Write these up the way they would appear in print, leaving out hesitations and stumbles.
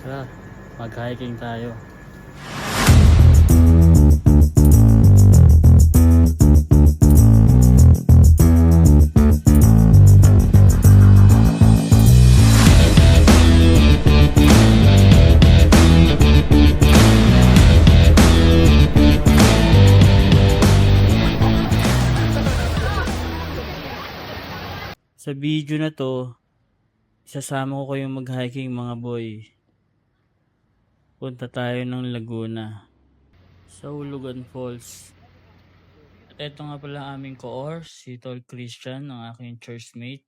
Tara, mag-hiking tayo. Sa video na to, isasama ko kayong mag-hiking mga boy. Punta tayo ng Laguna sa Ulugan Falls. At ito nga pala aming koor, si Tol Christian, ang aking churchmate.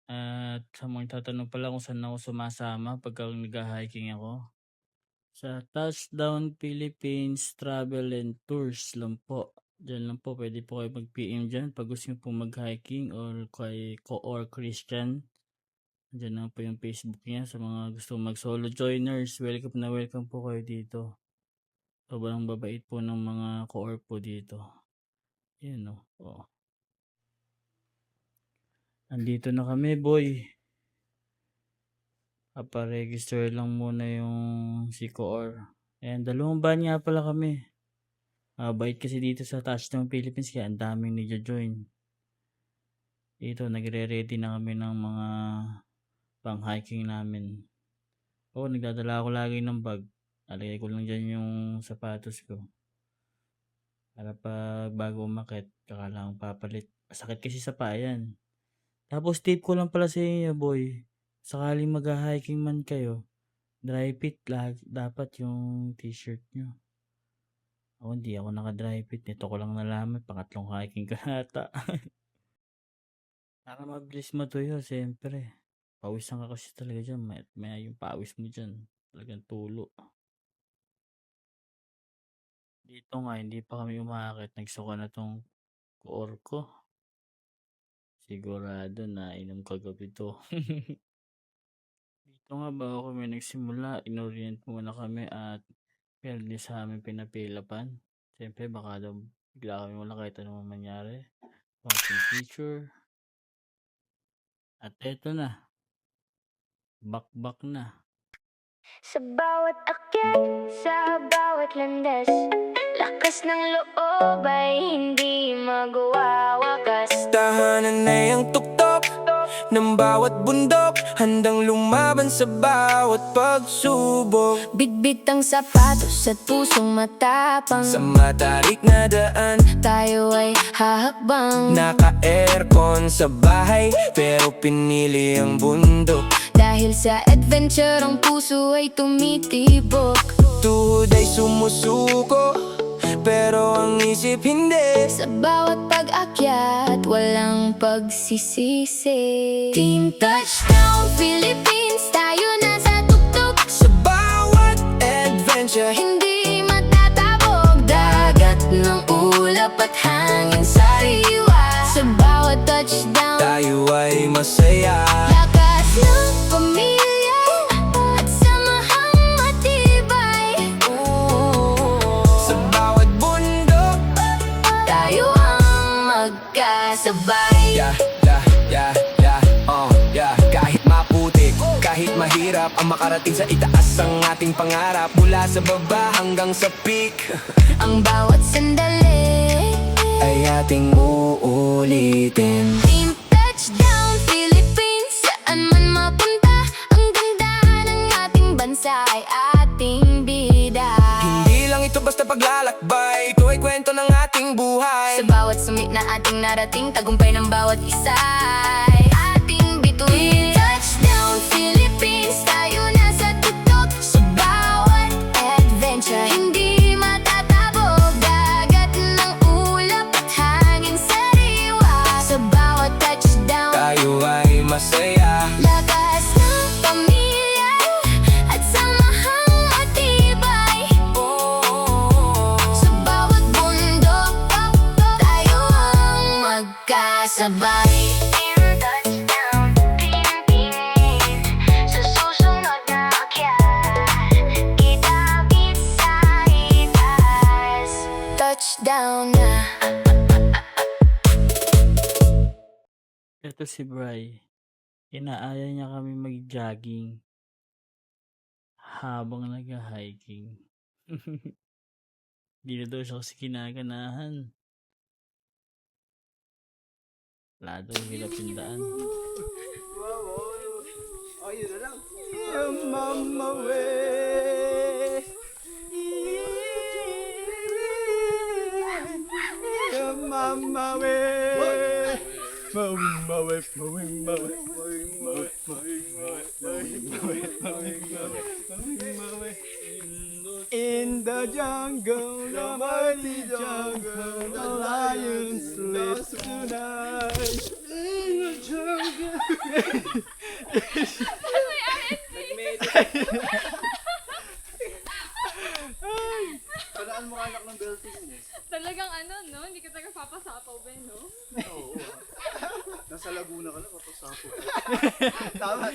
At sa mga tatanong pala kung saan ako sumasama pagka nag-hiking ako. Sa Touchdown Philippines Travel and Tours lang po. Diyan lang po, pwede po kayo mag-PM dyan pag gusto nyo po mag-hiking or kay Koor Christian. Diyan lang po yung Facebook niya sa mga gusto mag-solo joiners. Welcome na welcome po kayo dito. Sobrang babait po ng mga Koor po dito. Yan o. Oh. Andito na kami boy. Paparegister lang muna yung si Koor. Ayan, 2 van nga pala kami. Bait kasi dito sa Touchdown Philippines kaya ang daming nagjo-join. Dito nagre-ready na kami ng mga pang-hiking namin. Nagdadala ako lagi ng bag. Alagay ko lang dyan yung sapatos ko. Para pag bago umakit, kaka lang papalit. Sakit kasi sa payan. Tapos tip ko lang pala sa inyo boy. Sakaling mag-hiking man kayo, dry fit dapat yung t-shirt nyo. Hindi ako naka-dry fit. Ito ko lang nalaman. Pangatlong hiking ko nata. Para mabilis matuyo, siyempre. Pawisan ka kasi talaga dyan. May yung pawis mo dyan. Talagang tulo. Dito nga, hindi pa kami umakit. Nagsuka na tong koor ko. Sigurado na inom kagabi to. Dito nga bago kami nagsimula, inorient muna kami at pwede sa amin pinapilapan. Siyempre baka daw bigla kami wala kahit anong mangyari. Watching picture. At eto na. Bakbak na. Sa bawat akyat, sa bawat landas, lakas ng loob ay hindi magwawakas. Tahanan ay ang tuktok ng bawat bundok, handang lumaban sa bawat pagsubok. Bitbit ang sapatos at pusong matapang, Sa matarik na daan, tayo ay hahakbang. naka-aircon sa bahay, pero pinili ang bundok. Dahil sa adventure ang puso ay tumitibok. Tuhod ay sumusuko, pero ang isip hindi. Sa bawat pag-akyat, walang pagsisisi. Team Touchdown Philippines, tayo na sa tuktok. Sa bawat adventure, Hindi matatabog, dagat ng ulap at hangin sariwa. Sa bawat touchdown, tayo ay masaya. lakas ng pamilya at samahang matibay. Sa bawat bundok, Tayo ang magkasabay. Kahit maputik, kahit mahirap, ang makarating sa itaas ang ating pangarap. Mula sa baba hanggang sa peak, Ang bawat sandali ay ating uulitin. Team Touchdown Philippines, saan man mapunta, ang ganda ng ating bansa ay ating bida. Hindi lang ito basta paglalakbay, ito ay kwento ng ating buhay. Sa bawat summit na ating narating, tagumpay ng bawat isa ay ating bituin. Touchdown Philippines, tayo na sa tuktok. Sa bawat adventure, hindi matatabog, dagat ng ulap at hangin sariwa. Sa bawat touchdown, Tayo ay masaya. lakas ng pamilya at samahang matibay. Sa bawat bundok, tayo ang magkasabay. Team Touchdown Philippines, sa susunod na akyat, kita-kit sa itaas. Touchdown na. Ito si Bri. Inaaya niya kami mag-jogging. habang nag-hiking. Di na daw siya kasi kinaganahan. Wala daw hirap yung daan. Ayun na lang. Mama way. Mama way. Mama way. Mama way. In the jungle, the mighty jungle, the lion sleeps tonight. In the jungle. Palaan mo anak ng belting mo. Talagang ano, no? Hindi ka talaga papasapaw, Ben, no? Oo. Nasa Laguna ka na, papasapo. Tama.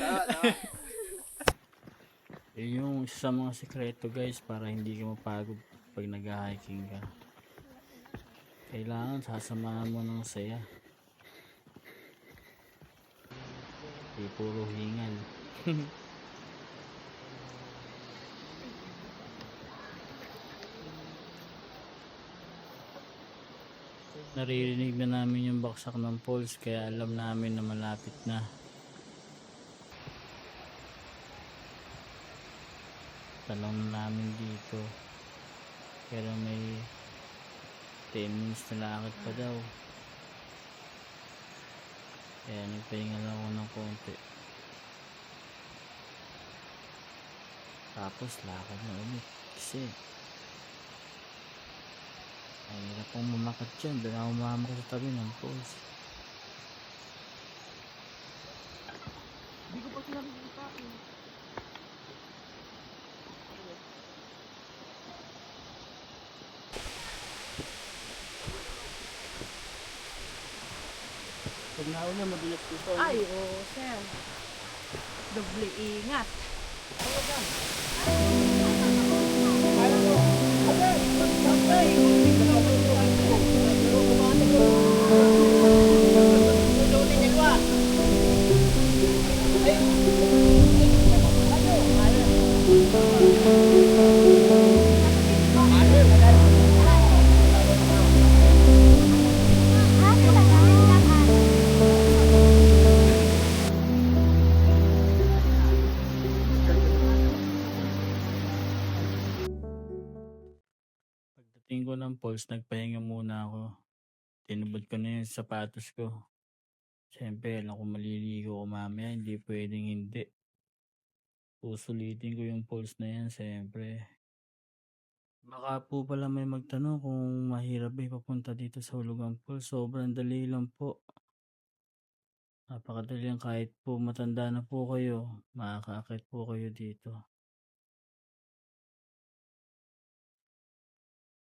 Yun yung isa sa mga sekreto guys para hindi ka mapagod pag nag-hiking ka. Kailangan sasamahan mo ng saya. Di puro hingal. Naririnig na namin yung baksak ng poles kaya alam namin na malapit na. Talong namin dito pero may 10 minutes na lakad pa daw kaya nagpahinga lang ako ng konti tapos lakad na ulit kasi ay hirap pong mamakat dyan. Doon ako mamakat sa tabi ng poles. Hindi ko pa sinabi sa akin. Pag nauna madulas dito. Ay, oo, sir. Doble ingat. Pagdating ko ng poles, nagpahinga muna ako. Tinubod ko na yung sapatos ko. Siyempre, alam ko maliligo ko mamaya, hindi pwedeng hindi. Susulitin ko yung poles na yan, siyempre. Baka po pala may magtanong kung mahirap ba papunta dito sa Hulugang Falls. Sobrang dali lang po. Napakadali lang kahit po matanda na po kayo. Makakaakit po kayo dito.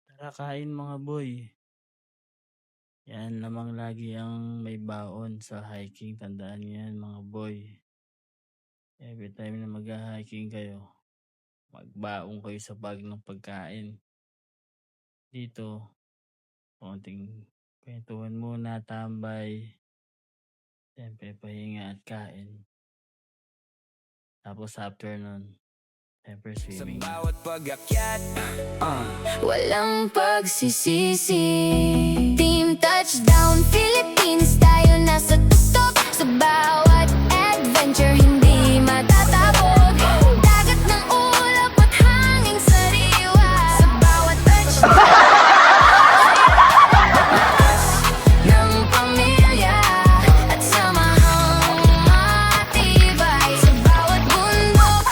Tara kain mga boy. Yan lamang lagi ang may baon sa hiking. Tandaan niyo yan mga boy. Every time na mag-hiking kayo, magbaon kayo sa bag ng pagkain. Dito, konting kwentuhan muna, tambay. Siyempre, pahinga at kain. Tapos after nun, siyempre Sa swimming. bawat pag-akyat, Walang pagsisisi. Team Touchdown Philippines, tayo nasa tuktok. Sa bawat adventure, hindi matatabog. Dagat ng ulap at hanging sariwa. Sa bawat touchdown ng pamilya at samahang matibay. Sa bawat bundok,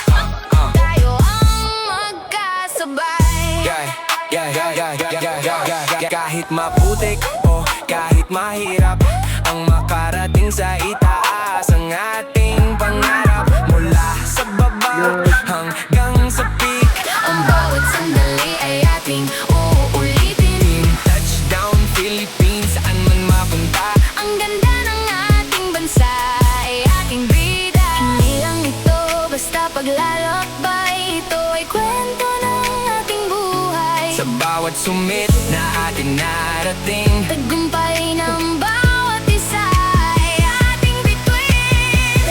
tayo ang magkasabay. kahit maputik o kahit mahirap, ang makarating sa itaas ang ating pangarap. Mula sa baba hanggang sa peak, Ang bawat sandali ay ating uulitin. Team Touchdown Philippines, saan man mapunta. Ang ganda ng ating bansa ay ating bida. Hindi lang ito basta paglalakbay. Ito ay kwento ng ating buhay. Sa bawat sumit na ating narating, Tagumpay ng bawat isa ay ating bituin.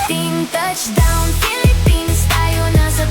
Team Touchdown Philippines, tayo nasa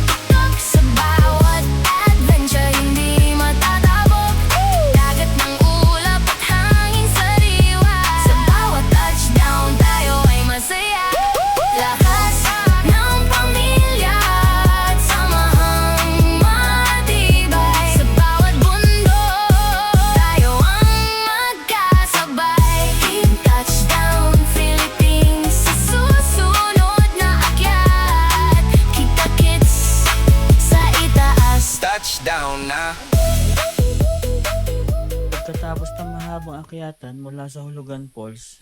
akyatan mula sa Hulugan Falls.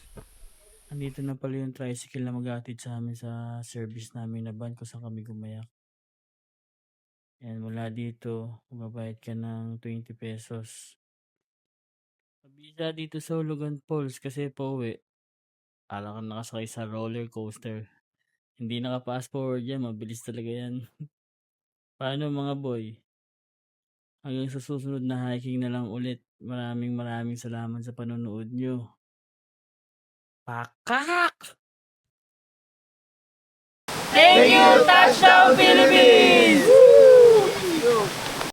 Andito na pala yung tricycle na mag-aatid sa amin sa service namin na van kung saan kami gumayak. Yan, mula dito, magbabayad ka ng 20 pesos. Mabisa dito sa Hulugan Falls kasi pauwi. Parang kang nakasakay sa roller coaster. Hindi naka-fast forward yan, mabilis talaga yan. Paano mga boy? Hanggang sa susunod na hiking na lang ulit. Maraming salamat sa panonood nyo. Pakak! Thank you, Touchdown Philippines!